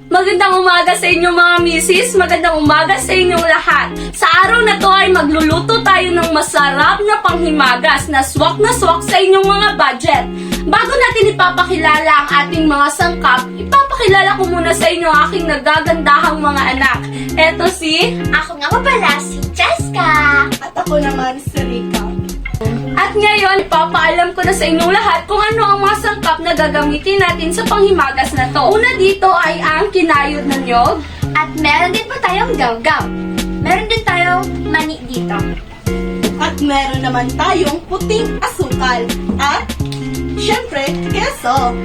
Magandang umaga sa inyo mga misis, magandang umaga sa inyong lahat. Sa araw na to ay magluluto tayo ng masarap na panghimagas na swak sa inyong mga budget. Bago natin ipapakilala ang ating mga sangkap, ipapakilala ko muna sa inyo ang aking nagagandahang mga anak. Eto si... Ako nga pala si Cheska. At ako naman si Rika. At ngayon, ipapaalam ko na sa inyong lahat kung ano ang mga sangkap na gagamitin natin sa panghimagas na to. Una dito ay ang kinayod na niyog. At meron din po tayong gawgaw. Meron din tayong mani dito. At meron naman tayong puting asukal. At, syempre, keso.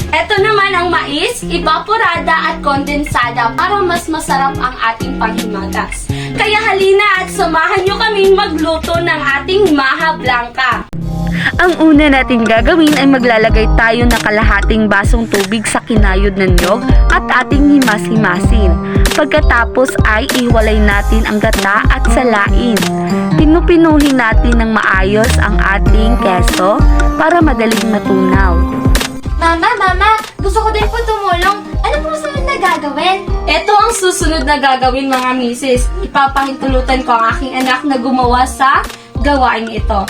Ito naman ang mais, evaporada at kondensada para mas masarap ang ating panghimagas. Kaya halina at samahan nyo kaming magluto ng ating maha blanca. Ang una natin gagawin ay maglalagay tayo ng kalahating basong tubig sa kinayod ng niyog at ating himas-himasin. Pagkatapos ay iwalay natin ang gata at salain. Pinupinuhin natin ng maayos ang ating keso para madaling matunaw. Mama, gusto ko din po tumulong. Ano po susunod na gagawin? Ito ang susunod na gagawin mga misis. Ipapahintulutan ko ang aking anak na gumawa sa gawain ito.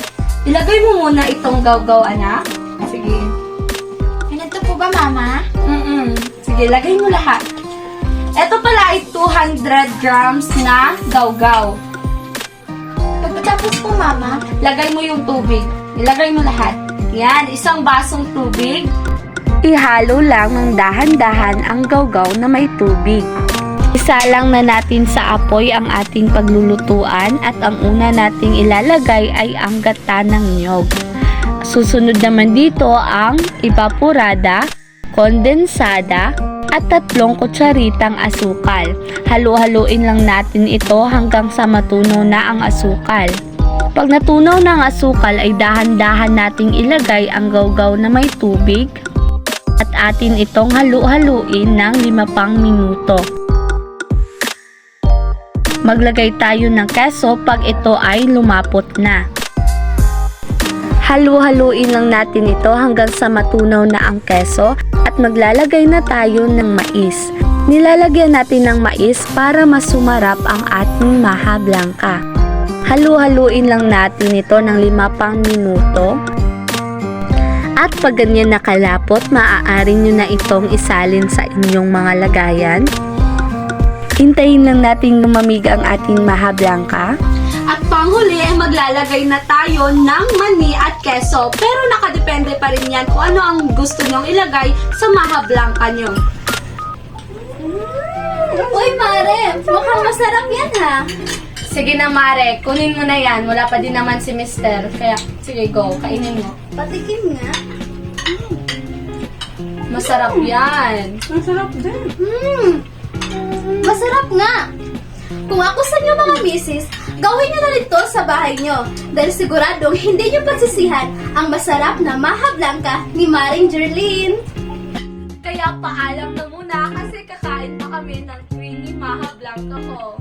Ilagay mo muna itong gawgaw, anak. Sige. Ganito po ba, Mama? Sige, lagay mo lahat. Ito pala ay 200 grams na gawgaw. Pagkatapos po, Mama, Lagay mo yung tubig. Ilagay mo lahat. Yan, isang basong tubig. Ihalo lang ng dahan-dahan ang gawgaw na may tubig. Isa lang na natin sa apoy ang ating paglulutuan at ang una nating ilalagay ay ang gata ng niyog. Susunod naman dito ang evaporada, kondensada, at 3 kutsaritang asukal. Halo-haluin lang natin ito hanggang sa matunaw na ang asukal. Pag natunaw na ang asukal ay dahan-dahan nating ilagay ang gawgaw na may tubig at atin itong halu-haluin ng 5 pang minuto. Maglagay tayo ng keso pag ito ay lumapot na. Halu-haluin lang natin ito hanggang sa matunaw na ang keso at maglalagay na tayo ng mais. Nilalagyan natin ng mais para mas sumarap ang ating maha blanca. Halu-haluin lang natin ito ng 5 pang minuto. At pag ganyan nakalapot, maaari nyo na itong isalin sa inyong mga lagayan. Hintayin lang natin lumamig ang ating maha blanca. At panghuli ay maglalagay na tayo ng mani at keso. Pero nakadepende pa rin yan kung ano ang gusto nyong ilagay sa maha blanca nyo. Uy, Mare, mukhang masarap yan, ha? Sige na Mare, kunin mo na yan. Wala pa din naman si Mister. Kaya sige go, kainin mo. Patikim nga. Masarap yan. Masarap din. Masarap nga. Kung ako sa inyo mga misis, gawin nyo na rin to sa bahay nyo. Dahil siguradong hindi nyo pagsisihan ang masarap na maha blanca ni Maring Jerlyn. Kaya paalam na muna kasi kakain pa kami ng creamy maha blanca ko.